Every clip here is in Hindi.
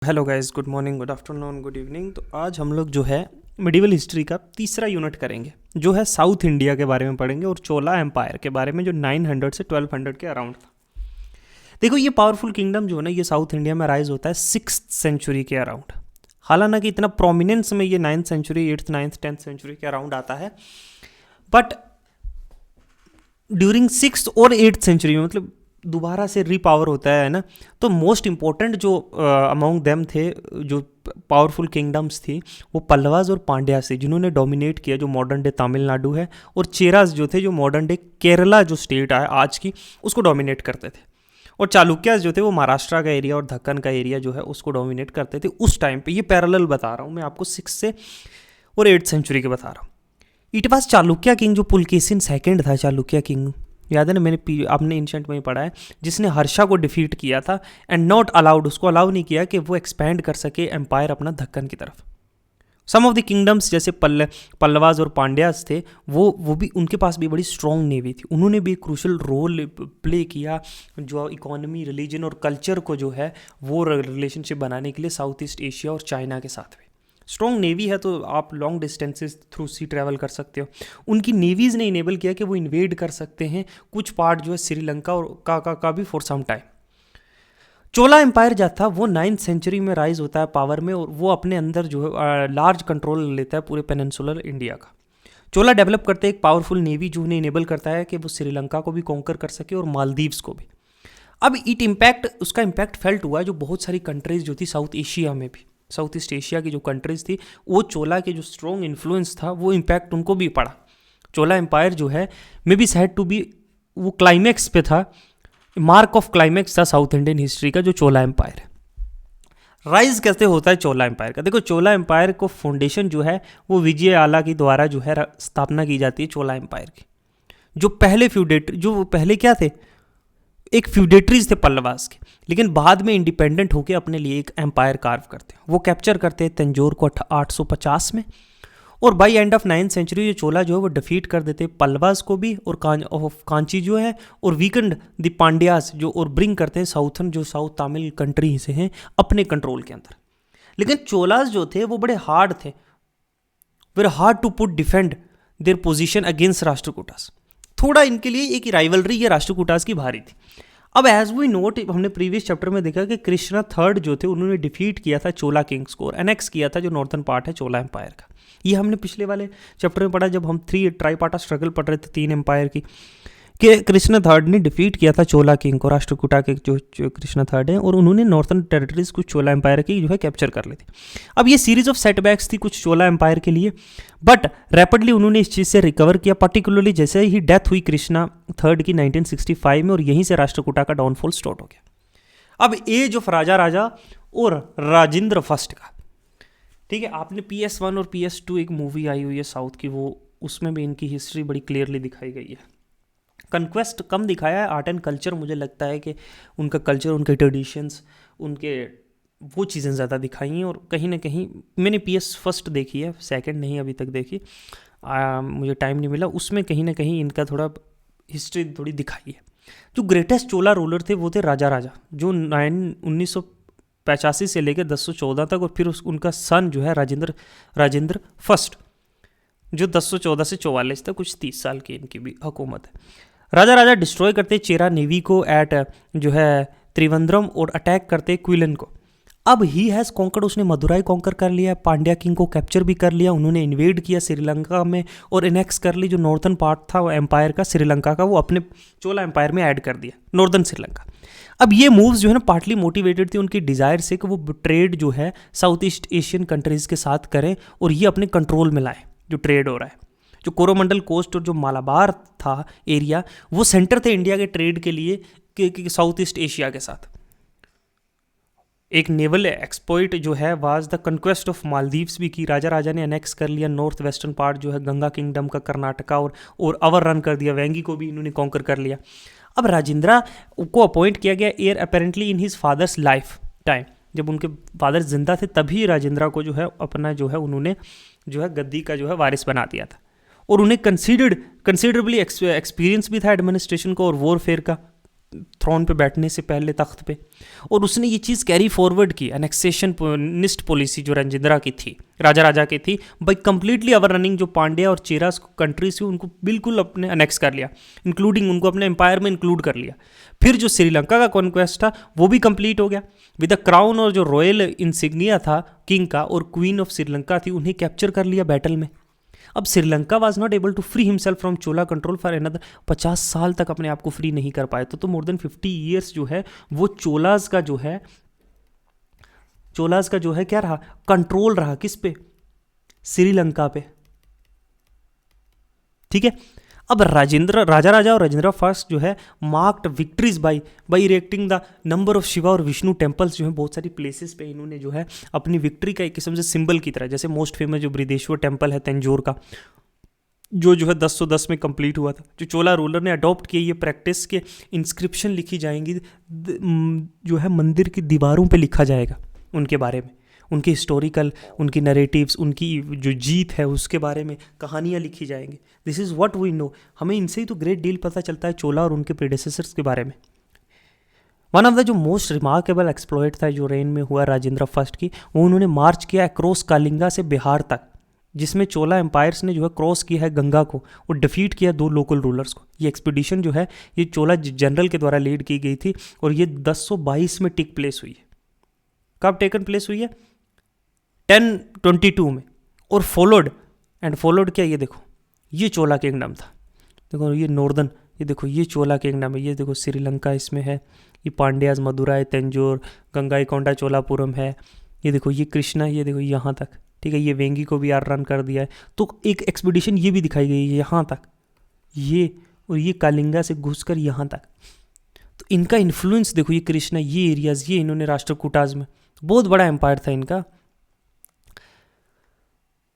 Hello guys, good morning, good afternoon, good evening. तो आज हम लोग जो है मिडिवल हिस्ट्री का तीसरा यूनिट करेंगे, जो है साउथ इंडिया के बारे में पढ़ेंगे और चोला एम्पायर के बारे में, जो 900 से 1200 के अराउंड था। देखो, ये पावरफुल किंगडम जो है ना, ये साउथ इंडिया में राइज होता है 6th सेंचुरी के अराउंड। हालांकि इतना प्रोमिनेंस में ये 9th century, 8th, 9th, 10th century के अराउंड आता है, बट ड्यूरिंग 6th और 8th सेंचुरी में, मतलब दोबारा से रीपावर होता है ना, तो मोस्ट इम्पोर्टेंट जो अमॉन्ग देम थे, जो पावरफुल किंगडम्स थी, वो पल्लवाज और पांड्या से, जिन्होंने डोमिनेट किया, जो मॉडर्न डे तमिलनाडु है, और चेराज जो थे, जो मॉडर्न डे केरला जो स्टेट है आज की, उसको डोमिनेट करते थे। और चालुक्यास जो थे, वो महाराष्ट्र का एरिया और दक्कन का एरिया जो है उसको डोमिनेट करते थे उस टाइम पे। ये पैरेलल बता रहा हूँ मैं आपको, 6 से और 8th सेंचुरी के बता रहा हूँ। इट वॉज चालुक्य किंग, जो पुलकेशिन सेकंड था चालुक्य किंग, याद है ना, मैंने आपने एंशिएंट में ही पढ़ा है, जिसने हर्षा को डिफीट किया था एंड नॉट अलाउड, उसको अलाउ नहीं किया कि वो एक्सपैंड कर सके एम्पायर अपना दक्कन की तरफ। सम ऑफ द किंगडम्स जैसे पल्लवाज और पांड्यास थे, वो भी, उनके पास भी बड़ी स्ट्रॉन्ग नेवी थी, उन्होंने भी क्रूशल रोल प्ले किया, जो इकोनॉमी, रिलीजन और कल्चर को जो है वो रिलेशनशिप बनाने के लिए साउथ ईस्ट एशिया और चाइना के साथ भी। स्ट्रॉन्ग नेवी है तो आप long distances through C travel कर सकते हो। उनकी नेवीज़ ने इनेबल किया कि वो इन्वेड कर सकते हैं कुछ पार्ट जो है श्रीलंका और का भी for some time. Chola empire जो था वो 9th सेंचुरी में राइज होता है पावर में, और वो अपने अंदर जो है लार्ज कंट्रोल लेता है पूरे पेनिनसुलर इंडिया का। चोला डेवलप करते हैं एक पावरफुल नेवी, जो उन्हें इनेबल करता है कि वो श्रीलंका को भी कॉन्कर कर सके और मालदीव्स को भी। अब उसका इम्पैक्ट फेल्ट हुआ है, जो बहुत सारी कंट्रीज जो थी साउथ एशिया में भी, साउथ ईस्ट एशिया की जो कंट्रीज थी, वो चोला के जो स्ट्रॉन्ग इन्फ्लुएंस था, वो इम्पैक्ट उनको भी पड़ा। चोला एम्पायर जो है may be said to be, वो क्लाइमैक्स पे था, मार्क ऑफ क्लाइमैक्स था साउथ इंडियन हिस्ट्री का, जो चोला एम्पायर है। राइज कैसे होता है चोला एम्पायर का? देखो, चोला एम्पायर को फाउंडेशन जो है वो विजय आला की द्वारा जो है स्थापना की जाती है चोला एम्पायर की। जो पहले क्या थे, एक फ्यूडेटरीज थे पल्लवास के, लेकिन बाद में इंडिपेंडेंट होकर अपने लिए एक एम्पायर कार्व करते हैं। वो कैप्चर करते हैं तंजौर को 850 में, और by end of 9th century जो चोला जो है वो डिफीट कर देते हैं पल्लवास को भी, और कांची जो है, और वीकेंड द पांड्यास जो, और ब्रिंग करते हैं साउथर्न, जो साउथ तमिल कंट्री से हैं, अपने कंट्रोल के अंदर। लेकिन चोलास जो थे वो बड़े हार्ड थे, very hard to put defend their position against Rashtrakutas. थोड़ा इनके लिए एक राइवलरी ये राष्ट्रकूटास की भारी थी। अब एज वी नोट, हमने प्रीवियस चैप्टर में देखा कि कृष्णा थर्ड जो थे, उन्होंने डिफीट किया था चोला किंग्स को और एनेक्स किया था जो नॉर्थन पार्ट है चोला एम्पायर का। ये हमने पिछले वाले चैप्टर में पढ़ा, जब हम 3 ट्राईपाटा स्ट्रगल पढ़ रहे थे 3 एम्पायर की, कि कृष्ण थर्ड ने डिफीट किया था चोला किंग को, राष्ट्रकूटा के जो कृष्ण थर्ड हैं, और उन्होंने नॉर्थन टेरिटरीज कुछ चोला एम्पायर की जो है कैप्चर कर ली थी। अब ये सीरीज ऑफ सेटबैक्स थी कुछ चोला एम्पायर के लिए, बट रैपिडली उन्होंने इस चीज़ से रिकवर किया, पर्टिकुलरली जैसे ही डेथ हुई कृष्णा थर्ड की 1965 में, और यहीं से राष्ट्रकूटा का डाउनफॉल स्टार्ट हो गया। अब एज ऑफ राजा और राजेंद्र फर्स्ट का, ठीक है, आपने PS1 और PS2 एक मूवी आई हुई है साउथ की, वो उसमें भी इनकी हिस्ट्री बड़ी क्लियरली दिखाई गई है। कन्क्वेस्ट कम दिखाया है, आर्ट एंड कल्चर मुझे लगता है कि उनका कल्चर, उनके ट्रेडिशंस, उनके वो चीज़ें ज़्यादा दिखाई हैं। और कहीं ना कहीं मैंने PS फर्स्ट देखी है, सेकंड नहीं अभी तक देखी, मुझे टाइम नहीं मिला, उसमें कहीं ना कहीं इनका थोड़ा हिस्ट्री थोड़ी दिखाई है। जो ग्रेटेस्ट चोला रूलर थे वो थे राजा, जो 1985 से लेकर 1014 तक, और फिर उनका सन जो है राजेंद्र फर्स्ट, जो 1014 से 44 तक, कुछ 30 साल की इनकी भी हुकूमत है। राजा डिस्ट्रॉय करते चेरा नेवी को एट जो है त्रिवेंद्रम, और अटैक करते क्विलन को। अब ही हैज़ कॉन्कर, उसने मदुराई कॉन्कर कर लिया, पांड्या किंग को कैप्चर भी कर लिया, उन्होंने इन्वेड किया श्रीलंका में और इनेक्स कर ली, जो नॉर्थन पार्ट था वो एम्पायर का श्रीलंका का, वो अपने चोला एम्पायर में ऐड कर दिया नॉर्दर्न श्रीलंका। अब ये मूव्स जो है ना पार्टली मोटिवेटेड थी उनकी डिज़ायर से कि वो ट्रेड जो है साउथ ईस्ट एशियन कंट्रीज़ के साथ करें और ये अपने कंट्रोल में लाए जो ट्रेड हो रहा है। जो कोरोमंडल कोस्ट और जो मालाबार था एरिया, वो सेंटर थे इंडिया के ट्रेड के लिए साउथ ईस्ट एशिया के साथ। एक नेवल एक्सप्लॉइट जो है was the conquest of Maldives भी की, राजा ने अनेक्स कर लिया नॉर्थ वेस्टर्न पार्ट जो है गंगा किंगडम का, कर्नाटका, और ओवर रन कर दिया, वेंगी को भी इन्होंने कॉन्कर कर लिया। अब राजेंद्रा को अपॉइंट किया गया air apparently in his father's life time, जब उनके फादर जिंदा थे तभी राजेंद्रा को जो है अपना जो है उन्होंने जो है गद्दी का जो है वारिस बना दिया था, और उन्हें कंसिडरेबली एक्सपीरियंस भी था एडमिनिस्ट्रेशन को और वॉरफेयर का। थ्रोन पे बैठने से पहले, तख्त पे। और उसने ये चीज़ कैरी फॉरवर्ड की, एनेक्सेशन निस्ट पॉलिसी जो राजेंद्रा की थी, राजा की थी, बाई कंप्लीटली ओवर रनिंग जो पांड्या और चेरा कंट्रीज थी उनको बिल्कुल अपने अनेक्स कर लिया, इंक्लूडिंग उनको अपने एम्पायर में इंक्लूड कर लिया। फिर जो श्रीलंका का कॉन्क्वेस्ट था वो भी कंप्लीट हो गया विद द क्राउन, और जो रॉयल इंसिग्निया था किंग का और क्वीन ऑफ श्रीलंका थी उन्हें कैप्चर कर लिया बैटल में। अब Sri Lanka was not able to free himself from Chola control for another 50 साल तक अपने आप को फ्री नहीं कर पाए। तो मोर देन 50 ईयर्स जो है वो चोलाज का जो है क्या रहा, कंट्रोल रहा किस पे, श्रीलंका पे। ठीक है। अब राजा और राजेंद्र फर्स्ट जो है marked victories by erecting the number of Shiva और विष्णु टेम्पल्स जो है बहुत सारी प्लेसेस पे इन्होंने जो है अपनी विक्ट्री का एक किस्म से सिंबल की तरह, जैसे मोस्ट फेमस जो बृहदेश्वर टेम्पल है तंजौर का, जो है 1010 में कंप्लीट हुआ था, जो चोला रूलर ने अडॉप्ट किया ये प्रैक्टिस के इंस्क्रिप्शन लिखी जाएंगी, जो है मंदिर की दीवारों पे लिखा जाएगा उनके बारे में, उनके हिस्टोरिकल, उनकी नरेटिव्स, उनकी जो जीत है उसके बारे में कहानियाँ लिखी जाएंगी। This is what we know. हमें इनसे ही तो ग्रेट डील पता चलता है चोला और उनके प्रेडेसेसर्स के बारे में। वन ऑफ द जो मोस्ट रिमार्केबल एक्सप्लॉइट था जो रेन में हुआ राजेंद्र फर्स्ट की, वो उन्होंने मार्च किया अक्रॉस कालिंगा से बिहार तक, जिसमें चोला एम्पायर्स ने जो है क्रॉस किया है गंगा को और डिफीट किया 2 लोकल रूलर्स को। ये एक्सपीडिशन जो है ये चोला जनरल के द्वारा लीड की गई थी और ये 1022 में टेक प्लेस हुई है। कब टेकन प्लेस हुई है? 1022 में। और फॉलोड क्या, ये देखो ये चोला किंगडम था, देखो ये नॉर्दर्न, ये देखो ये चोला किंगडम है, ये देखो श्रीलंका इसमें है, ये पांड्याज मदुराई तंजौर गंगाईकोंडा चोलापुरम है, ये देखो ये कृष्णा, ये देखो यहाँ तक। ठीक है, ये वेंगी को भी रन कर दिया है। तो एक एक्सपीडिशन ये भी दिखाई गई है यहाँ तक, ये और ये कालिंगा से घुसकर यहाँ तक। तो इनका इन्फ्लुएंस देखो, ये कृष्णा, ये एरियाज, ये इन्होंने राष्ट्रकूटाज में, बहुत बड़ा एम्पायर था इनका।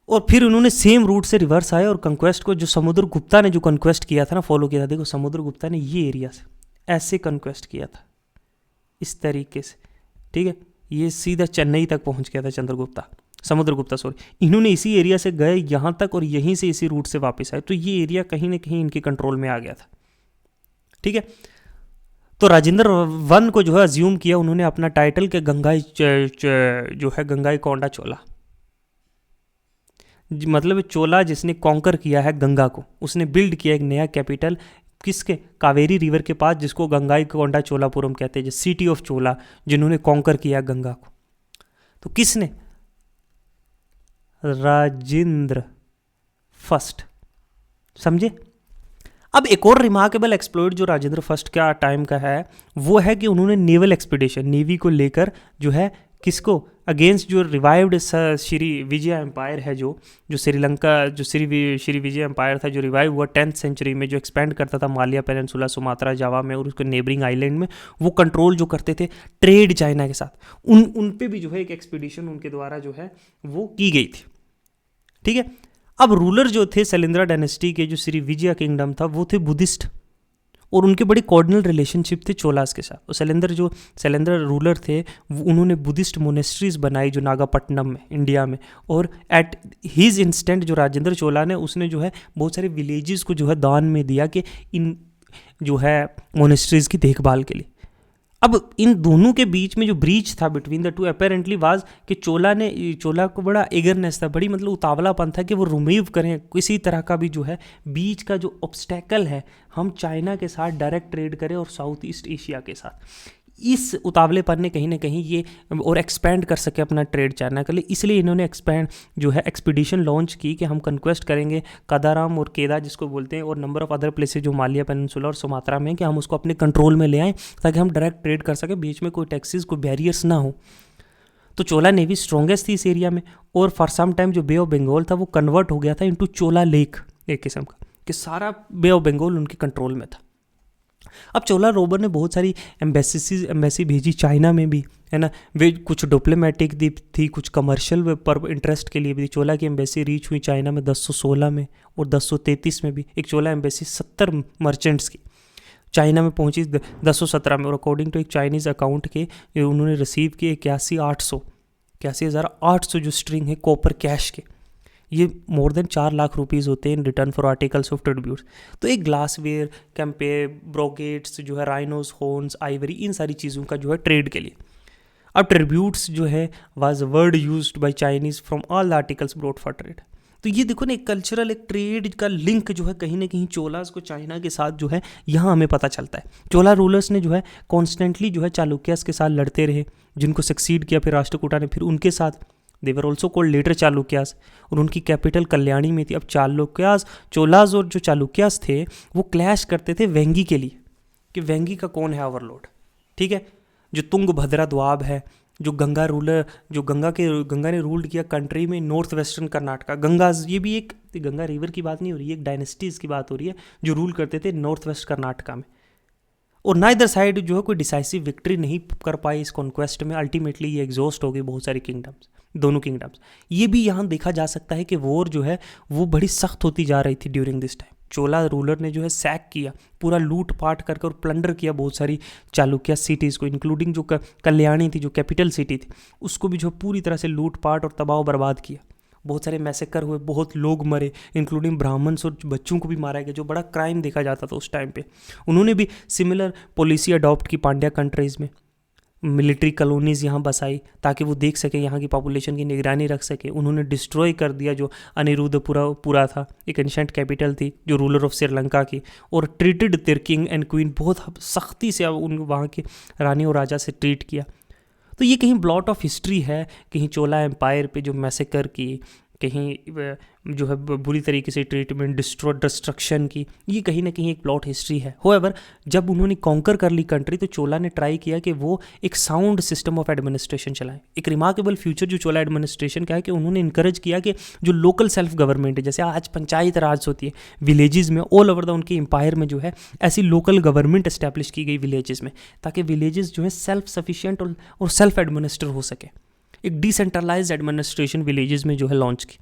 और फिर उन्होंने सेम रूट से रिवर्स आए और कंक्वेस्ट को, जो समुद्रगुप्ता ने जो कंक्वेस्ट किया था ना, फॉलो किया था, देखो समुद्रगुप्ता ने ये एरिया से ऐसे कंक्वेस्ट किया था इस तरीके से। ठीक है, ये सीधा चेन्नई तक पहुंच गया था समुद्रगुप्ता इन्होंने इसी एरिया से गए यहाँ तक और यहीं से इसी रूट से वापस आए। तो ये एरिया कहीं ना कहीं इनके कंट्रोल में आ गया था। ठीक है, तो राजेंद्र वन को जो है अज्यूम किया उन्होंने अपना टाइटल के जो है गंगाईकोंडा चोला, मतलब चोला जिसने कॉन्कर किया है गंगा को, उसने बिल्ड किया एक नया कैपिटल किसके, कावेरी रिवर के पास, जिसको गंगाईकोंडा चोलापुरम कहते हैं, सिटी ऑफ चोला, जिन्होंने कॉन्कर किया गंगा को। तो किसने? राजेंद्र फर्स्ट। समझे? अब एक और रिमार्केबल एक्सप्लोइट जो राजेंद्र फर्स्ट का टाइम का है वो है कि उन्होंने नेवल एक्सपीडिशन, नेवी को लेकर जो है किसको, अगेंस्ट जो रिवाइव्ड श्री विजय एम्पायर है, जो श्रीलंका, जो श्री विजय एम्पायर था जो रिवाइव हुआ 10th सेंचुरी में, जो एक्सपेंड करता था मालिया पेनिनसुला, सुमात्रा, जावा में और उसके नेबरिंग आइलैंड में, वो कंट्रोल जो करते थे ट्रेड चाइना के साथ, उन पे भी जो है एक एक्सपीडिशन उनके द्वारा जो है वो की गई थी। ठीक है, अब रूलर जो थे शैलेंद्रा डायनेस्टी के, जो श्री विजय किंगडम था, वो थे बुद्धिस्ट और उनके बड़ी कॉर्डिनल रिलेशनशिप थे चोलास के साथ। और शैलेंद्र रूलर थे, उन्होंने बुद्धिस्ट मोनेस्ट्रीज बनाई जो नागापट्टनम में, इंडिया में। और एट हिज इंस्टेंट जो राजेंद्र चोला ने, उसने जो है बहुत सारे विलेजेस को जो है दान में दिया कि इन जो है मोनेस्ट्रीज की देखभाल के लिए। अब इन दोनों के बीच में जो ब्रीच था between the two apparently was कि चोला को बड़ा एगरनेस था, बड़ी मतलब उतावलापन था कि वो रिमूव करें किसी तरह का भी जो है बीच का जो ऑब्स्टेकल है, हम चाइना के साथ डायरेक्ट ट्रेड करें और साउथ ईस्ट एशिया के साथ। इस उतावलेपन ने कहीं ना कहीं ये और एक्सपेंड कर सके अपना ट्रेड चाइना के लिए, इसलिए इन्होंने एक्सपीडिशन लॉन्च की कि हम कंक्वेस्ट करेंगे कदाराम और केदा जिसको बोलते हैं, और नंबर ऑफ अदर प्लेसेस जो मालिया पेनिनसुला और सुमात्रा में, कि हम उसको अपने कंट्रोल में ले आएँ ताकि हम डायरेक्ट ट्रेड कर सकें, बीच में कोई टैक्सेस, कोई बैरियर्स ना हो। तो चोला नेवी स्ट्रॉन्गेस्ट थी इस एरिया में, और फॉर सम टाइम जो बे ऑफ बंगाल था वो कन्वर्ट हो गया था इनटू चोला लेक, एक किस्म का, कि सारा बे ऑफ बंगाल उनके कंट्रोल में था। अब चोला रोबर ने बहुत सारी एम्बेसी भेजी चाइना में भी, है ना, वे कुछ डिप्लोमेटिक थी, कुछ कमर्शियल पर इंटरेस्ट के लिए भी। चोला की एम्बेसी रीच हुई चाइना में 1016 में और 1033 में भी। एक चोला एम्बेसी 70 मर्चेंट्स की चाइना में पहुंची 1017 में, और अकॉर्डिंग टू एक चाइनीज़ अकाउंट के उन्होंने रिसीव किए 81,800 जो स्ट्रिंग है कॉपर कैश के, ये मोर देन 4 लाख रुपीज़ होते हैं in return for articles of tributes. तो एक ग्लासवेयर, कैंपे, ब्रोकेट्स जो है, राइनोस हॉर्न्स, आइवरी, इन सारी चीज़ों का जो है ट्रेड के लिए। अब ट्रिब्यूट्स जो है was word used by Chinese from all the articles brought for trade. तो ये देखो ना, एक कल्चरल, एक ट्रेड का लिंक जो है कहीं ना कहीं चोलास को चाइना के साथ जो है यहाँ हमें पता चलता है। चोला रूलर्स ने जो है कॉन्स्टेंटली जो है चालुक्यास के साथ लड़ते रहे, जिनको सक्सीड किया फिर राष्ट्रकूटा ने, फिर उनके साथ they were also called later Chalukyas, और उनकी कैपिटल कल्याणी में थी। अब चालुक्यास, चोलास और जो चालुक्यास थे वो क्लैश करते थे वेंगी के लिए, कि वेंगी का कौन है ओवरलॉर्ड, ठीक है। जो तुंगभद्रा द्वाब है, जो गंगा रूलर, जो गंगा ने रूल्ड किया कंट्री में नॉर्थ वेस्टर्न कर्नाटका, गंगा, ये भी एक गंगा रिवर की बात नहीं हो रही है, एक डायनेस्टीज़ की बात हो रही है जो रूल करते थे नॉर्थ वेस्ट कर्नाटका में। और ना इधर साइड जो है कोई डिसाइसिव विक्ट्री नहीं कर पाई इस कॉन्क्वेस्ट में, अल्टीमेटली ये एग्जॉस्ट हो गई बहुत सारी किंगडम्स, दोनों किंगडम्स। ये भी यहाँ देखा जा सकता है कि वॉर जो है वो बड़ी सख्त होती जा रही थी during this time. Chola ruler ने जो है सैक किया, पूरा लूट पाट करके और प्लंडर किया बहुत सारी चालुक्या सिटीज़ को, इंक्लूडिंग जो कल्याणी थी, जो कैपिटल सिटी थी, उसको भी जो पूरी तरह से लूट पाट और तबाह बर्बाद किया। बहुत सारे मैसेकर हुए, बहुत लोग मरे, इंक्लूडिंग ब्राह्मण्स और बच्चों को भी मारा गया, जो बड़ा क्राइम देखा जाता था उस टाइम पे। उन्होंने भी सिमिलर पॉलिसी अडॉप्ट की पांड्या कंट्रीज़ में, मिलिट्री कॉलोनीज़ यहाँ बसाई ताकि वो देख सकें, यहाँ की पॉपुलेशन की निगरानी रख सके। उन्होंने डिस्ट्रॉय कर दिया जो अनिरुद्धपुरा था, एक एंशेंट कैपिटल थी जो रूलर ऑफ श्रीलंका की, और treated there king and queen, बहुत सख्ती से उन वहाँ के रानी और राजा से ट्रीट किया। तो ये कहीं ब्लॉट ऑफ हिस्ट्री है, कहीं चोला एम्पायर पे जो मैसेकर की, कहीं जो है बुरी तरीके से ट्रीटमेंट, डिस्ट्रक्शन की, ये कहीं ना कहीं एक प्लॉट हिस्ट्री है। होएवर जब उन्होंने कॉन्कर कर ली कंट्री तो चोला ने ट्राई किया कि वो एक साउंड सिस्टम ऑफ एडमिनिस्ट्रेशन चलाएं। एक रिमार्केबल फ्यूचर जो चोला एडमिनिस्ट्रेशन का है कि उन्होंने इनकरेज किया कि जो लोकल सेल्फ गवर्नमेंट है, जैसे आज पंचायत राज होती है विलेजेस में, ऑल ओवर द उनके एम्पायर में जो है ऐसी लोकल गवर्नमेंट एस्टैब्लिश की गई विलेजेस में, ताकि विलेजेस जो है सेल्फ सफिशिएंट और सेल्फ एडमिनिस्टर हो सके। एक डिसेंट्रलाइज्ड एडमिनिस्ट्रेशन विलेजेस में जो है लॉन्च की।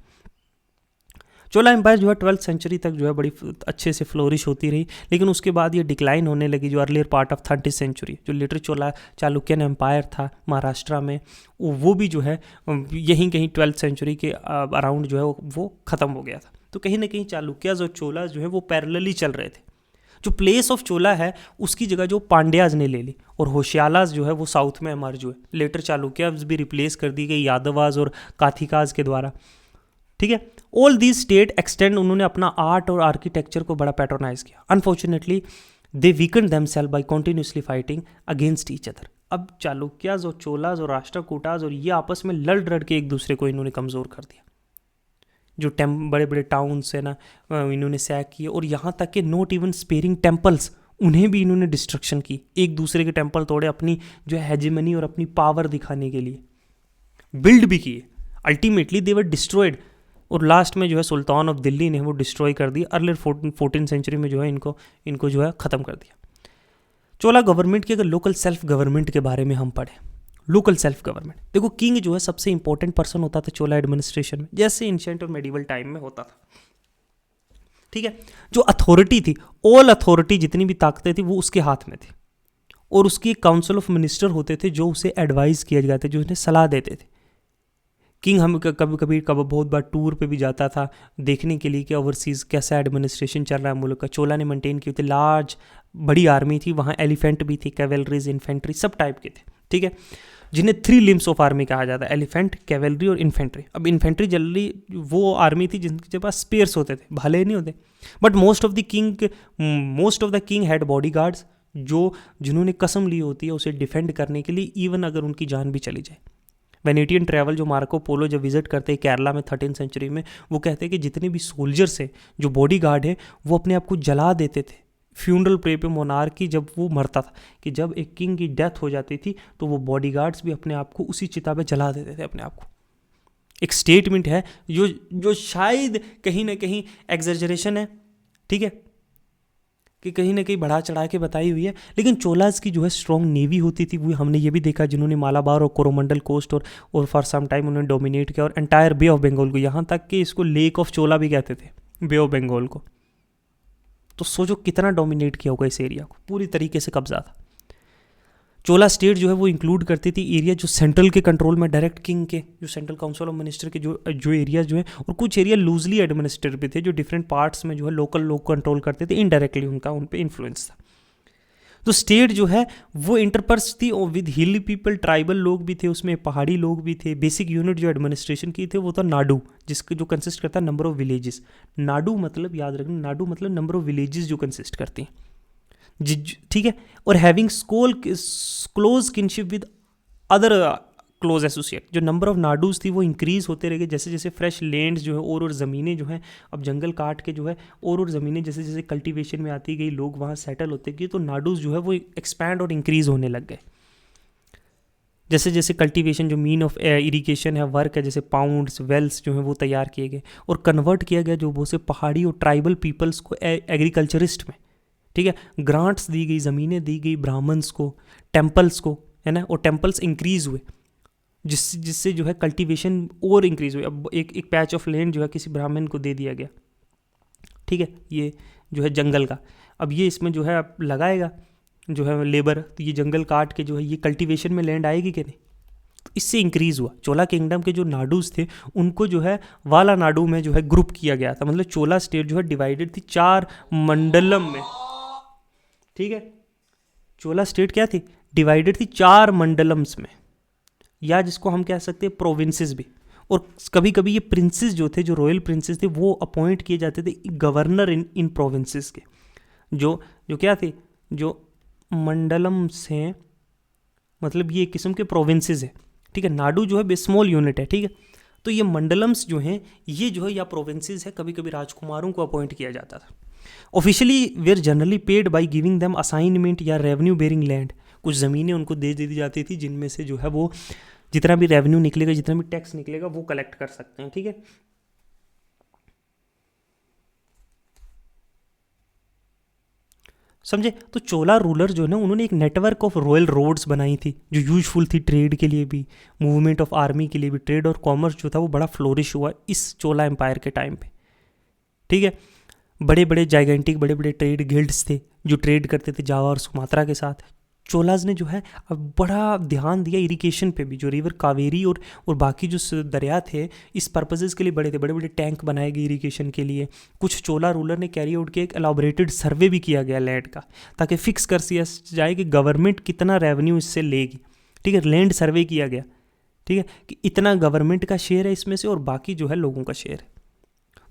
चोला एम्पायर जो है 12th सेंचुरी तक जो है बड़ी अच्छे से फ्लोरिश होती रही, लेकिन उसके बाद ये डिक्लाइन होने लगी जो earlier part of 30th century. जो लेटर चोला चालुक्यन एम्पायर था महाराष्ट्र में, वो भी जो है यहीं कहीं 12th सेंचुरी के अराउंड जो है वो ख़त्म हो गया था। तो कहीं ना कहीं चालुक्याज और चोलाज जो है वो पैरेलली चल रहे थे। जो प्लेस ऑफ चोला है उसकी जगह जो पांड्याज ने ले ली, और होशियालाज जो है वो साउथ में एमर्ज हुए। लेटर चालुक्याज भी रिप्लेस कर दी गई यादवाज और काथिकाज के द्वारा, ठीक है। ऑल दीज स्टेट एक्सटेंड, उन्होंने अपना आर्ट और आर्किटेक्चर को बड़ा पैट्रोनाइज किया। Unfortunately they weaken themselves by continuously fighting against each other. अब चालुक्याज और चोलाज और राष्ट्रकूटाज और ये आपस में लड़ के एक दूसरे को इन्होंने कमज़ोर कर दिया। जो बड़े बड़े टाउन्स है ना इन्होंने सैक किए, और यहाँ तक कि नॉट इवन स्पेयरिंग टेम्पल्स, उन्हें भी इन्होंने डिस्ट्रक्शन की। एक दूसरे के टेम्पल तोड़े अपनी जो है हेजेमनी और अपनी पावर दिखाने के लिए, बिल्ड भी किए। अल्टीमेटली दे वर डिस्ट्रॉयड, और लास्ट में जो है सुल्तान ऑफ दिल्ली ने वो डिस्ट्रॉय कर दिया। अर्लियर 14th सेंचुरी में जो है इनको जो है ख़त्म कर दिया। चोला गवर्नमेंट की अगर लोकल सेल्फ गवर्नमेंट के बारे में हम पढ़ें, लोकल सेल्फ गवर्नमेंट, देखो किंग जो है सबसे इंपॉर्टेंट पर्सन होता था चोला एडमिनिस्ट्रेशन में, जैसे एंशिएंट और मेडिवल टाइम में होता था, ठीक है। जो अथॉरिटी थी, ऑल अथॉरिटी, जितनी भी ताकतें थी वो उसके हाथ में थी, और उसकी एक काउंसिल ऑफ मिनिस्टर होते थे जो उसे एडवाइस किया जाते, जो उन्हें सलाह देते थे। किंग हम कभी बहुत बार टूर पे भी जाता था देखने के लिए कि ओवरसीज़ कैसा एडमिनिस्ट्रेशन चल रहा है मुल्क का। चोला ने मेंटेन की थी, लार्ज बड़ी आर्मी थी, वहाँ एलिफेंट भी थी, कैवेलरीज, इन्फेंट्री, सब टाइप के थे, ठीक है, जिन्हें 3 लिम्स ऑफ आर्मी कहा जाता है, एलिफेंट, कैवेलरी और इन्फेंट्री। अब इन्फेंट्री जनरली वो आर्मी थी जिनके पास स्पेयर्स होते थे, भाले नहीं होते, but most of the king had body guards, जिन्होंने कसम ली होती है उसे डिफेंड करने के लिए, इवन अगर उनकी जान भी चली जाए। वेनेटियन ट्रैवल जो मार्को पोलो जब विजिट करते हैं केरला में 13th सेंचुरी में, वो कहते हैं कि जितने भी सोल्जर्स हैं, जो बॉडी गार्ड है, वो अपने आप को जला देते थे फ्यूनरल प्रे पे मोनार्की जब वो मरता था, कि जब एक किंग की डेथ हो जाती थी तो वो बॉडी गार्ड्स भी अपने आप को उसी चिता पे जला देते थे अपने आप को। एक स्टेटमेंट है जो शायद कहीं ना कहीं एग्जैजरेशन है, ठीक है, कि कहीं ना कहीं बढ़ा चढ़ा के बताई हुई है, लेकिन चोलाज की जो है स्ट्रॉन्ग नेवी होती थी। वो हमने ये भी देखा, जिन्होंने मालाबार और कोरोमंडल कोस्ट और फॉर सम टाइम उन्होंने डोमिनेट किया, और एंटायर बे ऑफ बंगाल को, यहाँ तक कि इसको लेक ऑफ चोला भी कहते थे, बे ऑफ बंगाल को। तो सोचो कितना डोमिनेट किया होगा इस एरिया को, पूरी तरीके से कब्जा था। चोला स्टेट जो है वो इंक्लूड करती थी एरिया जो सेंट्रल के कंट्रोल में, डायरेक्ट किंग के, जो सेंट्रल काउंसिल ऑफ मिनिस्टर के जो एरिया जो है, और कुछ एरिया लूजली एडमिनिस्ट्रेटेड भी थे, जो डिफरेंट पार्ट्स में जो है लोकल लोग कंट्रोल करते थे, इनडायरेक्टली उनका उन पर इन्फ्लुएंस था। तो स्टेट जो है वो इंटरपर्स थी और विद हिली पीपल, ट्राइबल लोग भी थे उसमें, पहाड़ी लोग भी थे। बेसिक यूनिट जो एडमिनिस्ट्रेशन की थे वो था नाडू, जिसके जो कंसिस्ट करता है नंबर ऑफ विलेजेस। नाडू मतलब याद रखना, नाडू मतलब नंबर ऑफ विलेजेस जो कंसिस्ट करती हैं, ठीक है। और having close kinship with other close associate, जो नंबर ऑफ नाडूज थी वो इंक्रीज होते रह गए जैसे जैसे फ्रेश लैंड्स जो है और ज़मीनें जो हैं, अब जंगल काट के जो है और ज़मीनें जैसे जैसे कल्टीवेशन में आती गई, लोग वहाँ सेटल होते गए, तो नाडूज जो है वो एक्सपैंड और इंक्रीज होने लग गए। जैसे जैसे कल्टीवेशन जो मीन ऑफ इरिगेशन है, वर्क है, जैसे पाउंड्स, वेल्स जो है वो तैयार किए गए और कन्वर्ट किया गया जो बहुत से पहाड़ी और ट्राइबल पीपल्स को एग्रीकल्चरिस्ट में, ठीक है। ग्रांट्स दी गई, ज़मीनें दी गई ब्राह्मण्स को, टेम्पल्स को, है ना, और टेम्पल्स इंक्रीज़ हुए, जिससे जो है कल्टीवेशन और इंक्रीज़ हुई। अब एक पैच ऑफ लैंड जो है किसी ब्राह्मण को दे दिया गया, ठीक है, ये जो है जंगल का, अब ये इसमें जो है अब लगाएगा जो है लेबर, तो ये जंगल काट के जो है ये कल्टीवेशन में लैंड आएगी कि नहीं, तो इससे इंक्रीज़ हुआ। चोला किंगडम के जो नाडूज थे उनको जो है वाला नाडू में जो है ग्रुप किया गया था, मतलब चोला स्टेट जो है डिवाइडेड थी 4 मंडलम में, ठीक है। चोला स्टेट क्या थी, डिवाइडेड थी 4 मंडलम्स में, या जिसको हम कह सकते हैं प्रोविंसेस भी। और कभी कभी ये प्रिंसेस जो थे, जो रॉयल प्रिंसेस थे, वो अपॉइंट किए जाते थे गवर्नर इन प्रोविंसेस के, जो जो क्या थे, जो मंडलम्स हैं, मतलब ये एक किस्म के प्रोविंसेस है, ठीक है। नाडू जो है स्मॉल यूनिट है, ठीक है। तो ये मंडलम्स जो हैं ये जो है या प्रोविंसेस है, कभी कभी राजकुमारों को अपॉइंट किया जाता था। Officially were generally paid by giving them assignment या रेवेन्यू बेरिंग लैंड, कुछ ज़मीनें उनको दे दी जाती थी जिनमें से जो है वो जितना भी रेवेन्यू निकलेगा, जितना भी टैक्स निकलेगा वो कलेक्ट कर सकते हैं, ठीक है। समझे। तो चोला रूलर जो है ना, उन्होंने एक नेटवर्क ऑफ रॉयल रोड्स बनाई थी जो यूजफुल थी ट्रेड के लिए भी, मूवमेंट ऑफ आर्मी के लिए भी। ट्रेड और कॉमर्स जो था वो बड़ा फ्लोरिश हुआ इस चोला एम्पायर के टाइम पे, ठीक है। बड़े बड़े जाइगेंटिक बड़े बड़े ट्रेड गिल्ड्स थे जो ट्रेड करते थे जावा और सुमात्रा के साथ। चोलाज ने जो है अब बड़ा ध्यान दिया इरिगेशन पे भी, जो रिवर कावेरी और बाकी जो दरिया थे इस पर्पसेस के लिए बड़े थे, बड़े बड़े टैंक बनाए गए इरिगेशन के लिए। कुछ चोला रूलर ने कैरी आउट किया, एक एलाबोरेटेड सर्वे भी किया गया लैंड का, ताकि फिक्स कर दिया जाए कि गवर्नमेंट कितना रेवेन्यू इससे लेगी, ठीक है। लैंड सर्वे किया गया, ठीक है, कि इतना गवर्नमेंट का शेयर है इसमें से और बाकी जो है लोगों का शेयर है।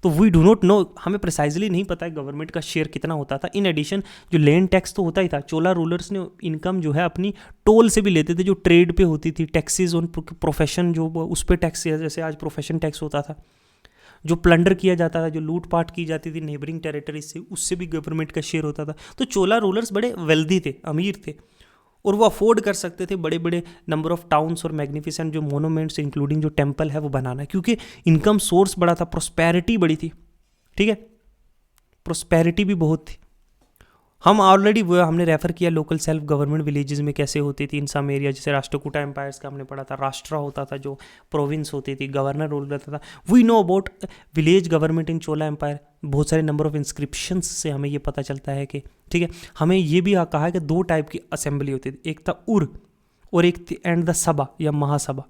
तो वी डू नॉट नो, हमें प्रिसाइजली नहीं पता है गवर्नमेंट का शेयर कितना होता था। इन एडिशन जो लैंड टैक्स तो होता ही था, चोला रूलर्स ने इनकम जो है अपनी टोल से भी लेते थे, जो ट्रेड पे होती थी, टैक्सेस ऑन प्रोफेशन जो उस पर टैक्स, जैसे आज प्रोफेशन टैक्स होता था। जो प्लंडर किया जाता था, जो लूटपाट की जाती थी नेबरिंग टेरिटरीज से, उससे भी गवर्नमेंट का शेयर होता था। तो चोला रूलर्स बड़े वेल्दी थे, अमीर थे, और वो अफोर्ड कर सकते थे बड़े बड़े नंबर ऑफ टाउन्स और मैग्निफिसेंट जो मोनूमेंट्स इंक्लूडिंग जो टेम्पल है वो बनाना, क्योंकि इनकम सोर्स बड़ा था, प्रोस्पेरिटी बड़ी थी, ठीक है। प्रोस्पेरिटी भी बहुत थी। हम ऑलरेडी वो हमने रेफर किया लोकल सेल्फ गवर्नमेंट विलेजेस में कैसे होती थी इन सम एरिया, जैसे राष्ट्रकूटा एम्पायर्स का हमने पढ़ा था, राष्ट्रा होता था जो प्रोविंस होती थी, गवर्नर रोल रहता था। We know about village government in Chola empire, बहुत सारे नंबर ऑफ इंस्क्रिप्शंस से हमें ये पता चलता है कि, ठीक है। हमें ये भी कहा है कि 2 टाइप की असेंबली होती थी, एक था उर और एक थी एंड द सभा या महासभा।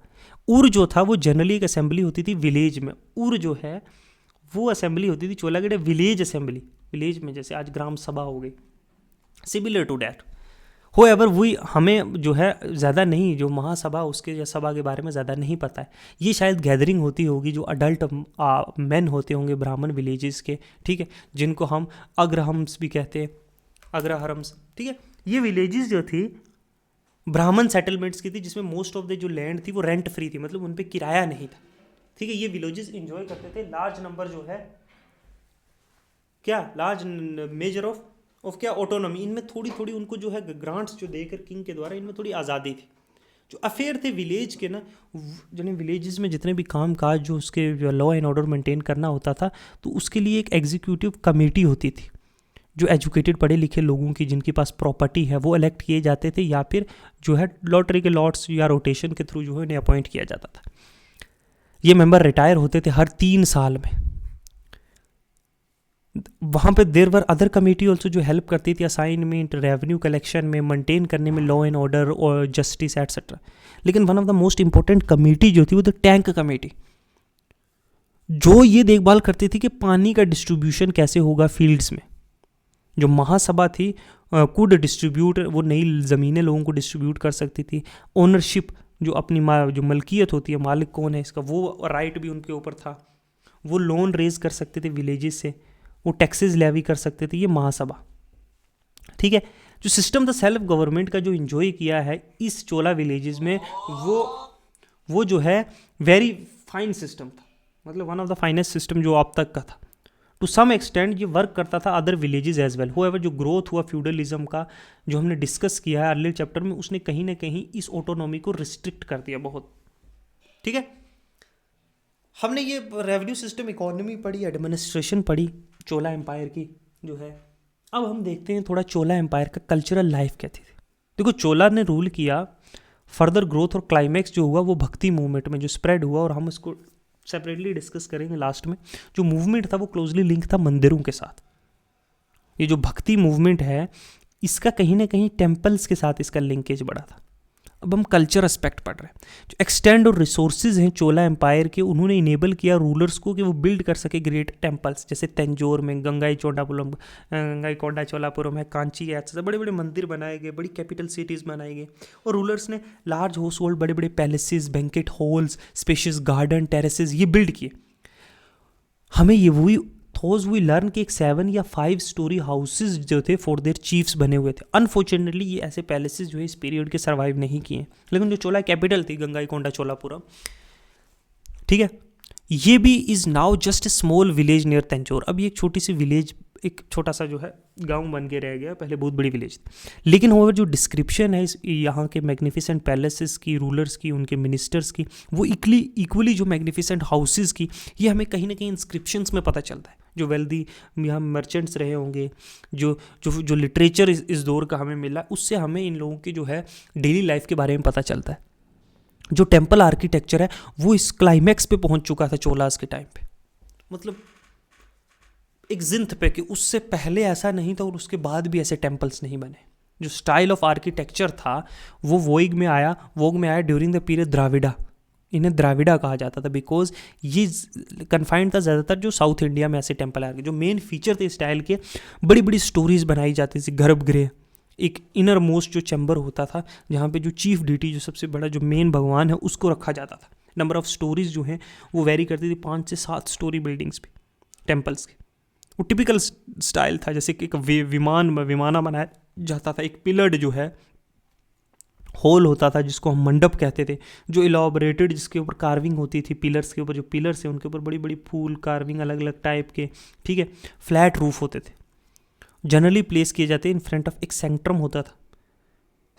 उर जो था वो जनरली एक असेंबली होती थी विलेज में, उर जो है वो असेंबली होती थी चोलागढ़ विलेज असेंबली, विलेज में जैसे आज ग्राम सभा हो गई, सिमिलर टू डैट। हो एवर वही हमें जो है ज़्यादा नहीं, जो महासभा उसके या सभा के बारे में ज़्यादा नहीं पता है। ये शायद गैदरिंग होती होगी जो अडल्ट मैन होते होंगे ब्राह्मण विलेजेस के, ठीक है, जिनको हम अग्रहम्स भी कहते हैं, अग्रहरम्स, ठीक है। ये विलेजेस जो थी ब्राह्मण सेटलमेंट्स की थी, जिसमें मोस्ट ऑफ द जो लैंड थी वो रेंट फ्री थी, मतलब उन पर किराया नहीं था, ठीक है। ये विलेजेस इंजॉय करते थे लार्ज नंबर जो है क्या, लार्ज मेजर ऑफ क्या ऑटोनॉमी। इनमें थोड़ी थोड़ी उनको जो है ग्रांट्स जो देकर किंग के द्वारा इनमें थोड़ी आज़ादी थी। जो अफेयर थे विलेज के ना, जिन्हें विलेजेस में जितने भी काम काज जो उसके जो लॉ एंड ऑर्डर मेंटेन करना होता था, तो उसके लिए एक एग्जीक्यूटिव कमेटी होती थी जो एजुकेटेड पढ़े लिखे लोगों की, जिनके पास प्रॉपर्टी है, वो इलेक्ट किए जाते थे, या फिर जो है लॉटरी के लॉट्स या रोटेशन के थ्रू जो है इन्हें अपॉइंट किया जाता था। ये मेंबर रिटायर होते थे हर 3 साल में, वहाँ पे देर वर अदर कमेटी ऑल्सो जो हेल्प करती थी असाइनमेंट, रेवेन्यू कलेक्शन में, मेंटेन करने में लॉ एंड ऑर्डर और जस्टिस एटसेट्रा। लेकिन one of the most important committee जो थी वो द टैंक कमेटी, जो ये देखभाल करती थी कि पानी का डिस्ट्रीब्यूशन कैसे होगा फील्ड्स में। जो महासभा थी कुड डिस्ट्रीब्यूट, वो नई ज़मीनें लोगों को डिस्ट्रीब्यूट कर सकती थी। ओनरशिप, जो अपनी जो मलकियत होती है, मालिक कौन है इसका, वो राइट भी उनके ऊपर था। वो लोन रेज कर सकते थे विलेजेस से, वो टैक्सेस लेवी कर सकते थे, ये महासभा। ठीक है, जो सिस्टम था सेल्फ गवर्नमेंट का जो इंजॉय किया है इस चोला विलेजेस में, वो जो है वेरी फाइन सिस्टम था, मतलब one of the finest system जो अब तक का था। टू सम एक्सटेंट ये वर्क करता था अदर विलेजेस एज वेल। होएवर जो ग्रोथ हुआ फ्यूडलिज्म का, जो हमने डिस्कस किया है अर्लियर चैप्टर में, उसने कहीं ना कहीं इस ऑटोनॉमी को रिस्ट्रिक्ट कर दिया बहुत। ठीक है, हमने ये रेवेन्यू सिस्टम, इकोनॉमी पढ़ी, एडमिनिस्ट्रेशन पढ़ी चोला एम्पायर की जो है। अब हम देखते हैं थोड़ा चोला एम्पायर का कल्चरल लाइफ क्या थी। देखो, चोला ने रूल किया, फर्दर ग्रोथ और क्लाइमैक्स जो हुआ वो भक्ति मूवमेंट में जो स्प्रेड हुआ, और हम इसको सेपरेटली डिस्कस करेंगे लास्ट में। जो मूवमेंट था वो क्लोजली लिंक था मंदिरों के साथ। ये जो भक्ति मूवमेंट है इसका कहीं ना कहीं टेम्पल्स के साथ इसका लिंकेज बढ़ा था। अब हम कल्चर एस्पेक्ट पढ़ रहे हैं। जो एक्सटेंड और रिसोर्सेज हैं चोला एम्पायर के, उन्होंने इनेबल किया रूलर्स को कि वो बिल्ड कर सके ग्रेट टेम्पल्स, जैसे तंजौर में गंगाई कोंडा चोलापुरम है, कांची है, ऐसे बड़े बड़े मंदिर बनाए गए, बड़ी कैपिटल सिटीज़ बनाई गई। और रूलर्स ने लार्ज हाउस होल्ड, बड़े बड़े palaces, banquet halls, spacious garden, terraces ये बिल्ड किए। हमें ये वही थोज वी लर्न कि एक 7 या 5 स्टोरी हाउसेज जो थे फॉर देयर चीफ्स बने हुए थे। अनफॉर्चुनेटली ये ऐसे पैलेसेस जो है इस पीरियड के सर्वाइव नहीं किए। लेकिन जो चोला कैपिटल थी गंगाईकोंडा चोलापुरम, ठीक है, ये भी is now just a small village near Tanjore. अब ये एक छोटी सी विलेज, एक छोटा सा जो है गांव बन के रह गया, पहले बहुत बड़ी विलेज थी। लेकिन होवर जो डिस्क्रिप्शन है इस यहाँ के मैग्निफिसेंट पैलेसेस की, रूलर्स की, उनके मिनिस्टर्स की, वो इक्वली जो मैग्निफिसेंट हाउसेस की, ये हमें कहीं ना कहीं इंस्क्रिप्शंस में पता चलता है। जो वेल्दी यहाँ मर्चेंट्स रहे होंगे, जो जो जो लिटरेचर इस दौर का हमें मिला, उससे हमें इन लोगों की जो है डेली लाइफ के बारे में पता चलता है। जो टेम्पल आर्किटेक्चर है वो इस क्लाइमैक्स पे पहुंच चुका था चोलास के टाइम पे, मतलब एक जिंथ पे, कि उससे पहले ऐसा नहीं था और उसके बाद भी ऐसे टेम्पल्स नहीं बने। जो स्टाइल ऑफ आर्किटेक्चर था वो वोग में आया ड्यूरिंग द पीरियड द्राविडा। इन्हें द्राविडा कहा जाता था बिकॉज ये कन्फाइंड था ज़्यादातर जो साउथ इंडिया में ऐसे टेम्पल आए। जो मेन फीचर थे स्टाइल के, बड़ी बड़ी स्टोरीज बनाई जाती थी, गर्भगृह, एक इनर मोस्ट जो चैम्बर होता था जहाँ पे जो चीफ डिटी, जो सबसे बड़ा जो मेन भगवान है, उसको रखा जाता था। नंबर ऑफ स्टोरीज जो हैं वो वेरी करती थी, 5 से 7 स्टोरी बिल्डिंग्स पे टेम्पल्स के। वो टिपिकल स्टाइल था, जैसे कि एक विमाना बनाया जाता था, एक पिलर्ड जो है होल होता था जिसको हम मंडप कहते थे, जो इलाबोरेटेड, जिसके ऊपर कार्विंग होती थी पिलर्स के ऊपर। जो पिलर्स हैं उनके ऊपर बड़ी बड़ी फूल कार्विंग अलग अलग टाइप के, ठीक है, फ्लैट रूफ होते थे, जनरली प्लेस किए जाते इन फ्रंट ऑफ एक सेंट्रम होता था।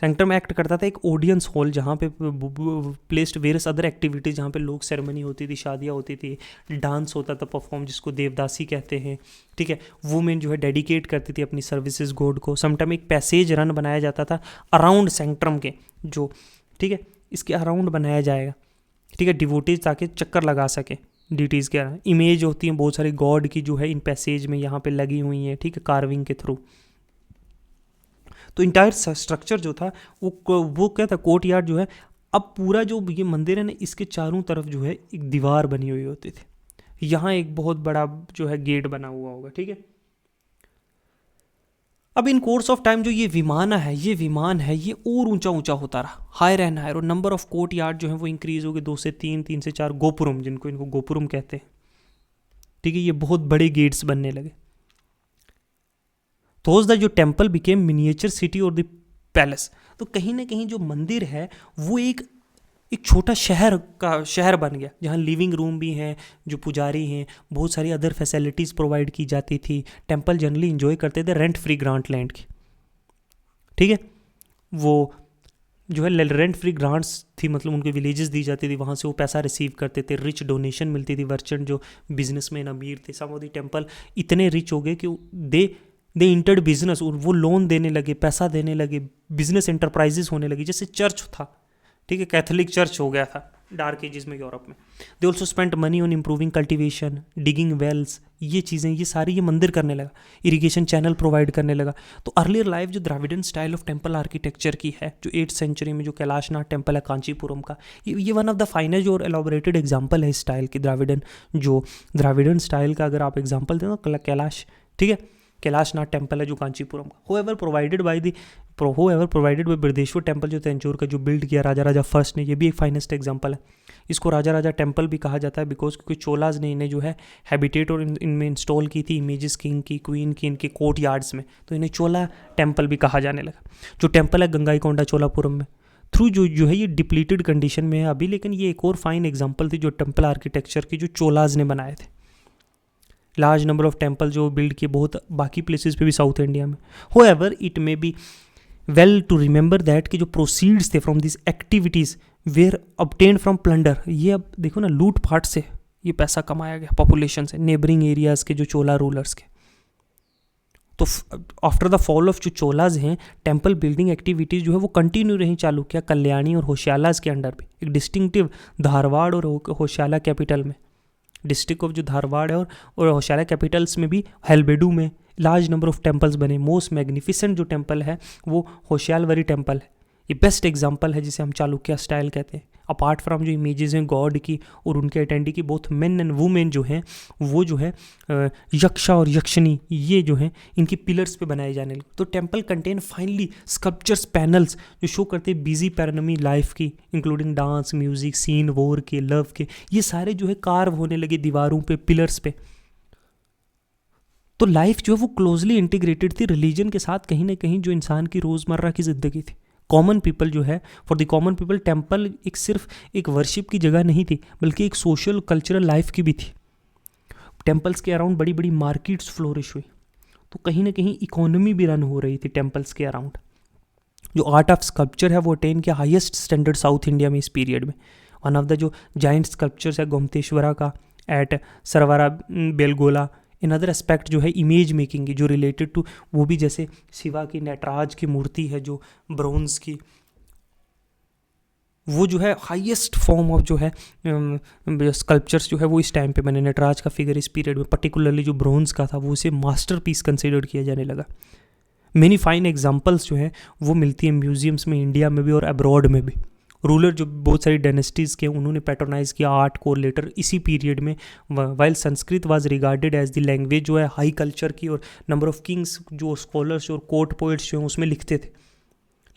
सेंट्रम एक्ट करता था एक ऑडियंस हॉल, जहाँ पे प्लेस्ड वेरियस अदर एक्टिविटीज़, जहाँ पे लोग सेरेमनी होती थी, शादियाँ होती थी, डांस होता था परफॉर्म, जिसको देवदासी कहते हैं, ठीक है। वुमेन जो है डेडिकेट करती थी अपनी सर्विसेज गॉड को। समटाइम एक पैसेज रन बनाया जाता था अराउंड सेंट्रम के, जो, ठीक है, इसके अराउंड बनाया जाएगा, ठीक है, डिवोटीज ताकि चक्कर लगा सके डीटीज़ के। इमेज होती हैं बहुत सारी गॉड की जो है इन पैसेज में यहाँ पे लगी हुई हैं, ठीक है, कार्विंग के थ्रू। तो इंटायर स्ट्रक्चर जो था वो क्या था, कोर्ट यार्ड जो है। अब पूरा जो ये मंदिर है ना, इसके चारों तरफ जो है एक दीवार बनी हुई होती थी। यहाँ एक बहुत बड़ा जो है गेट बना हुआ होगा, ठीक है। अब इन कोर्स ऑफ टाइम जो ये विमान है ये और ऊंचा ऊंचा होता रहा, हायर एंड हायर, और नंबर ऑफ कोर्ट यार्ड जो है वो इंक्रीज हो गए, 2 से 3, 3 से 4 गोपुरम, इनको गोपुरम कहते हैं, ठीक है। ये बहुत बड़े गेट्स बनने लगे। थोज द जो टेम्पल बिकेम मिनिएचर सिटी और द पैलेस। तो कहीं ना कहीं जो मंदिर है वो एक छोटा शहर बन गया, जहाँ लिविंग रूम भी हैं, जो पुजारी हैं, बहुत सारी अदर फैसिलिटीज़ प्रोवाइड की जाती थी। टेम्पल जनरली इंजॉय करते थे रेंट फ्री ग्रांट लैंड की, ठीक है। वो जो है रेंट फ्री ग्रांट्स थी, मतलब उनके विलेजेस दी जाती थी, वहाँ से वो पैसा रिसीव करते थे, रिच डोनेशन मिलती थी, वर्चन जो बिजनेसमैन अमीर थे, सम ऑफ द टेम्पल इतने रिच हो गए कि दे इंटर्ड बिजनेस, और वो लोन देने लगे, पैसा देने लगे, बिजनेस एंटरप्राइजेस होने लगी। जैसे चर्च था, ठीक है, कैथोलिक चर्च हो गया था डार्क एजेस में यूरोप में। They also spent money on improving cultivation, digging wells, ये चीज़ें, ये सारी ये मंदिर करने लगा, इरिगेशन चैनल प्रोवाइड करने लगा। तो अर्लियर लाइफ जो द्राविडन स्टाइल ऑफ टेम्पल आर्किटेक्चर की है, जो 8th सेंचुरी में जो कैलाशनाथ टेम्पल है कांचीपुरम का, ये वन ऑफ द फाइनेस्ट और एलॉबरेटेड एग्जाम्पल है इस स्टाइल की। द्राविडन स्टाइल का अगर आप एग्जाम्पल दें तो कैलाश, ठीक है, कैलाशनाथ टेम्पल है जो कांचीपुरम का। होएवर प्रोवाइडेड बाय बृहदेश्वर टेम्पल जो तंजौर का, जो बिल्ड किया राजा फर्स्ट ने, ये भी एक फाइनेस्ट एग्जांपल है। इसको राजा टेम्पल भी कहा जाता है बिकॉज क्योंकि चोलाज ने इन्हें जो है हैबिटेट और इनमें इंस्टॉल की थी इमेजेस किंग की, क्वीन की, इनके कोर्ट यार्ड्स में, तो इन्हें चोला टेम्पल भी कहा जाने लगा। जो टेम्पल है गंगाईकोंडा चोलापुरम में, थ्रू जो है ये डिप्लीटेड कंडीशन में है अभी, लेकिन ये एक और फाइन एग्जाम्पल थी जो टेम्पल आर्किटेक्चर की जो चोलाज ने बनाए थे। लार्ज नंबर ऑफ टेम्पल जो बिल्ड किए बहुत बाकी प्लेसेस पे भी साउथ इंडिया में। However it may be well to remember that कि जो प्रोसीड्स थे from this activities were obtained from plunder, ये अब देखो ना लूट फाट से ये पैसा कमाया गया पॉपुलेशन से, नेबरिंग एरियाज़ के जो चोला रूलर्स के। तो आफ्टर द फॉल ऑफ जो चोलाज हैं, टेम्पल बिल्डिंग एक्टिविटीज़ जो है वो कंटिन्यू रही चालुक्य, कल्याणी और होशियालाज के अंडर पे। एक डिस्टिंक्टिव धारवाड़ और होशियाला कैपिटल में, डिस्ट्रिक्ट ऑफ जो धारवाड़ है और होशियाला कैपिटल्स में भी हेलबेडू में लार्ज नंबर ऑफ टेम्पल्स बने। मोस्ट मैग्निफिसेंट जो टेम्पल है वो होशियालवरी टेम्पल है। ये बेस्ट एग्जाम्पल है जिसे हम चालुक्य स्टाइल कहते हैं। अपार्ट फ्रॉम जो इमेजेस हैं गॉड की और उनके अटेंडी की, बोथ मेन एंड वुमेन जो हैं वो जो है यक्षा और यक्षिणी, ये जो हैं इनकी पिलर्स पे बनाए जाने लगे। तो temple contain finely sculptures panels जो शो करते हैं बिजी पैरानमी लाइफ की, including dance, music, scene, war के, लव के, ये सारे जो है कार्व होने लगे दीवारों पे, पिलर्स पे। तो लाइफ जो है वो क्लोजली इंटीग्रेटेड थी रिलीजन के साथ, कहीं ना कहीं जो इंसान की रोज़मर्रा की ज़िंदगी थी। कॉमन पीपल जो है, for the common people temple एक सिर्फ एक वर्शिप की जगह नहीं थी, बल्कि एक सोशल कल्चरल लाइफ की भी थी। टेम्पल्स के अराउंड बड़ी बड़ी मार्केट्स फ्लोरिश हुई, तो कहीं ना कहीं इकोनॉमी भी रन हो रही थी टेम्पल्स के अराउंड। जो आर्ट ऑफ स्कल्पचर है वो अटेन किया हाईएस्ट स्टैंडर्ड साउथ इंडिया में इस पीरियड में। वन ऑफ द जो जाइंट स्कल्पचर्स है गोमतेश्वरा का eight Sarwara Belagola. Another aspect जो है इमेज मेकिंग की जो रिलेटेड टू, वो भी जैसे शिवा की नटराज की मूर्ति है जो ब्रोंज की, वो जो है हाईएस्ट फॉर्म ऑफ जो है स्कल्पचर्स जो है वो इस टाइम पे बने। नटराज का फिगर इस पीरियड में पर्टिकुलरली जो ब्रोंज का था वो उसे मास्टरपीस कंसिडर किया जाने लगा। मेनी फाइन एग्जांपल्स जो है वो मिलती हैं म्यूजियम्स में, इंडिया में भी और अब्रॉड में भी। रूलर जो बहुत सारी डायनेस्टीज़ के उन्होंने पैट्रोनाइज किया आर्ट को लेटर इसी पीरियड में। While Sanskrit was regarded as the language जो है हाई कल्चर की, और नंबर ऑफ किंग्स जो स्कॉलर्स और कोर्ट पोइट्स जो हैं उसमें लिखते थे,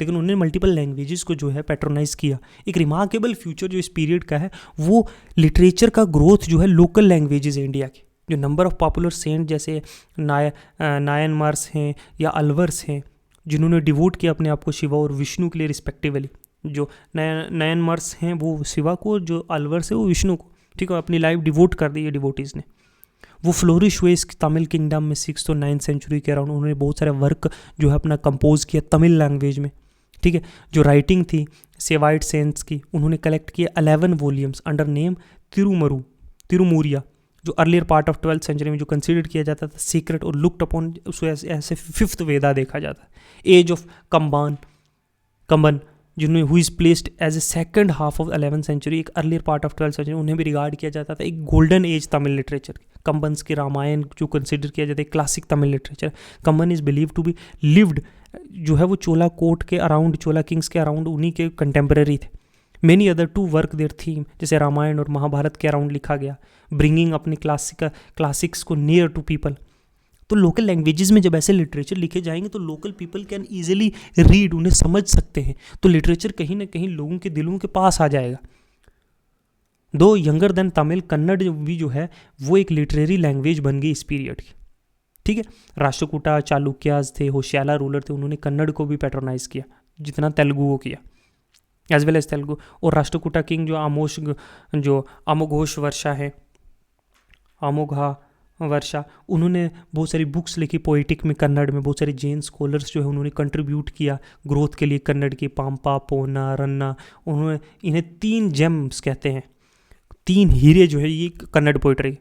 लेकिन उन्होंने मल्टीपल लैंग्वेजेस को जो है पैट्रोनाइज किया। एक रिमार्केबल फ्यूचर जो इस पीरियड का है वो लिटरेचर का ग्रोथ जो है लोकल लैंग्वेजेस है इंडिया की। जो नंबर ऑफ पॉपुलर सेंट जैसे नायनमार्स हैं या अलवर्स हैं जिन्होंने डिवोट किया अपने आप को शिवा और विष्णु के लिए रिस्पेक्टिवली। जो नायनमार्स हैं वो शिवा को, जो अलवर्स है वो विष्णु को, ठीक है, अपनी लाइफ डिवोट कर दी है डिवोटीज़ ने। वो फ्लोरिश हुए इस तमिल किंगडम में 6th और 9th सेंचुरी के अराउंड। उन्होंने बहुत सारे वर्क जो है अपना कंपोज किया तमिल लैंग्वेज में, ठीक है। जो राइटिंग थी सेवाइट सेंट्स की, उन्होंने कलेक्ट किए 11 वॉल्यूम्स अंडर नेम तिरुमूरिया, जो earlier part of 12th century में जो कंसिडर किया जाता था सीक्रेट और लुक्ड अपॉन, उसको ऐसे 5th वेदा देखा जाता है। एज ऑफ कंबन जिन्होंने who is placed as a second half of 11th century, एक earlier part of 12th century, उन्हें भी रिगार्ड किया जाता था एक golden age Tamil literature. Kamban's के रामायण जो कंसिडर किया जाता है classic Tamil literature. Kamban is believe to be lived जो है वो चोला कोर्ट के अराउंड, चोला किंग्स के अराउंड उन्हीं के कंटेम्प्रेरी थे। Many other to work their theme, जैसे रामायण और महाभारत के अराउंड लिखा गया, ब्रिंगिंग अपने क्लासिक्स को नियर टू पीपल। तो लोकल लैंग्वेजेस में जब ऐसे लिटरेचर लिखे जाएंगे तो local people can easily read, उन्हें समझ सकते हैं, तो लिटरेचर कहीं ना कहीं लोगों के दिलों के पास आ जाएगा। दो यंगर देन तमिल, कन्नड़ भी जो है वो एक लिटरेरी लैंग्वेज बन गई इस पीरियड की, ठीक है। राष्ट्रकूटा चालुक्याज थे, होशियाला रूलर थे, उन्होंने कन्नड़ को भी पैट्रोनाइज किया जितना तेलुगु को किया, एज वेल एज तेलुगु। और राष्ट्रकूटा किंग जो अमोघोष वर्षा है, अमोघा वर्षा, उन्होंने बहुत सारी बुक्स लिखी पोइटिक में कन्नड़ में। बहुत सारे जैन स्कॉलर्स जो है उन्होंने कंट्रीब्यूट किया ग्रोथ के लिए कन्नड़ की, पाम्पा, पोना, रन्ना। उन्होंने इन्हें 3 जेम्स कहते हैं, 3 हीरे जो है ये कन्नड़ पोइट्री,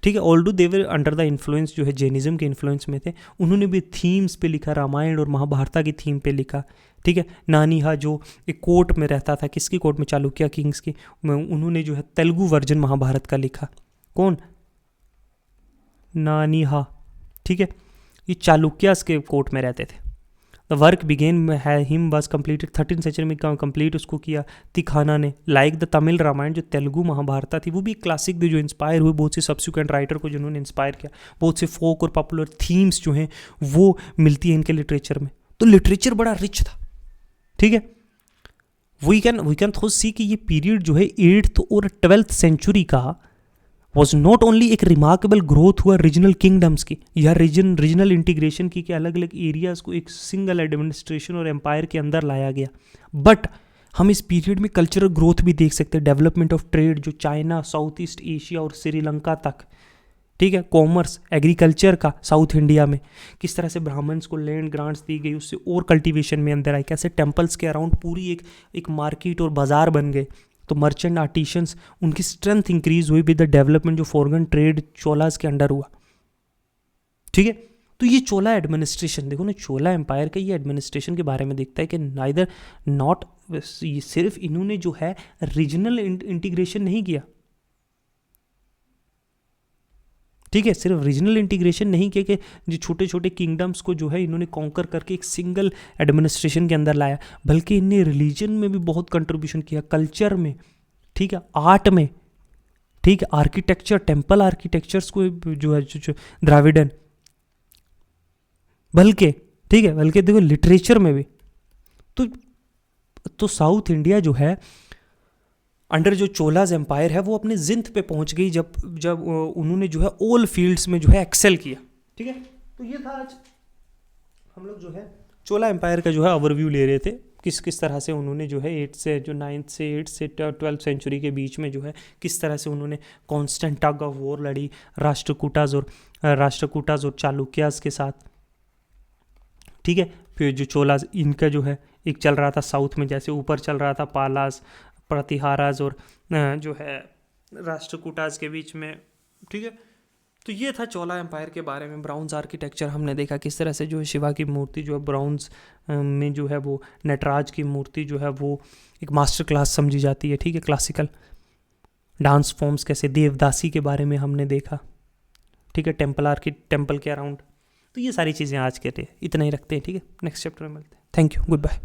ठीक है। ऑल्डो दे वर अंडर द इन्फ्लुएंस जो है जैनिज्म के इन्फ्लुएंस में थे, उन्होंने भी थीम्स पे लिखा, रामायण और महाभारत की थीम पे लिखा। ठीक है। नानीहा जो एक कोर्ट में रहता था, किसकी कोर्ट में, चालुक्य किंग्स की, उन्होंने जो है तेलुगु वर्जन महाभारत का लिखा। कौन? नानीहा। ठीक है। ये चालुक्यास के कोर्ट में रहते थे। The work begun him was completed 13 century में कंप्लीट उसको किया तिखाना ने। लाइक द तमिल रामायण जो तेलुगु महाभारत थी, वो भी एक क्लासिक थी जो इंस्पायर हुए बहुत से सब्सिक्वेंट राइटर को, जिन्होंने इंस्पायर किया। बहुत से फोक और पॉपुलर थीम्स जो हैं वो मिलती है इनके लिटरेचर में। तो लिटरेचर बड़ा रिच था। ठीक है। वी कैन थोड़ा सी कि ये पीरियड जो है 8th और 12th सेंचुरी का वॉज नॉट ओनली एक रिमार्केबल ग्रोथ हुआ रीजनल किंगडम्स की या रीजनल इंटीग्रेशन की, कि अलग अलग एरियाज को एक सिंगल एडमिनिस्ट्रेशन और एम्पायर के अंदर लाया गया, बट हम इस पीरियड में कल्चरल ग्रोथ भी देख सकते हैं। डेवलपमेंट ऑफ ट्रेड जो चाइना, साउथ ईस्ट एशिया और श्रीलंका तक, ठीक है। कॉमर्स, एग्रीकल्चर का साउथ इंडिया में किस तरह से ब्राह्मण्स को लैंड ग्रांट्स दी गई, उससे और कल्टीवेशन में अंदर आई, कैसे टेम्पल्स के अराउंड पूरी एक मार्केट और बाजार बन गए। तो मर्चेंट आर्टिशंस, उनकी स्ट्रेंथ इंक्रीज हुई विद द डेवलपमेंट जो फॉरेन ट्रेड चोलास के अंडर हुआ। ठीक है। तो ये चोला एडमिनिस्ट्रेशन, देखो ना, चोला एम्पायर का ये एडमिनिस्ट्रेशन के बारे में दिखता है कि नाइदर नॉट, सिर्फ इन्होंने जो है रीजनल इंटीग्रेशन नहीं किया, ठीक है, सिर्फ रीजनल इंटीग्रेशन नहीं किया कि जो छोटे छोटे किंगडम्स को जो है इन्होंने कॉन्कर करके एक सिंगल एडमिनिस्ट्रेशन के अंदर लाया, बल्कि इनने रिलीजन में भी बहुत कंट्रीब्यूशन किया, कल्चर में, ठीक है, आर्ट में, ठीक है, आर्किटेक्चर, टेम्पल आर्किटेक्चर्स को जो है जो द्राविडन, बल्कि, ठीक है, बल्कि देखो लिटरेचर में भी। तो साउथ इंडिया जो है अंडर जो चोलाज एम्पायर है वो अपने जिंद पे पहुंच गई जब उन्होंने जो है ऑल फील्ड्स में जो है एक्सेल किया। ठीक है। तो ये था आज हम लोग जो है चोला एम्पायर का जो है ओवरव्यू ले रहे थे, किस तरह से उन्होंने जो है 8 से 12th सेंचुरी के बीच में जो है किस तरह से उन्होंने कॉन्स्टेंट टग ऑफ वॉर लड़ी राष्ट्रकूटाज और चालुक्यास के साथ। ठीक है। फिर जो चोलाज इनका जो है एक चल रहा था साउथ में, जैसे ऊपर चल रहा था पालाज, प्रतिहाराज और जो है राष्ट्रकूटाज के बीच में। ठीक है। तो ये था चोला एम्पायर के बारे में। ब्राउन्स आर्किटेक्चर हमने देखा किस तरह से जो है शिवा की मूर्ति जो है ब्राउन्स में जो है वो नटराज की मूर्ति जो है वो एक मास्टर क्लास समझी जाती है। ठीक है। क्लासिकल डांस फॉर्म्स कैसे, देवदासी के बारे में हमने देखा। ठीक है। टेम्पल के अराउंड। तो ये सारी चीज़ें आज के लिए इतना ही रखते हैं। ठीक है। नेक्स्ट चैप्टर में मिलते हैं। Thank you. Good bye.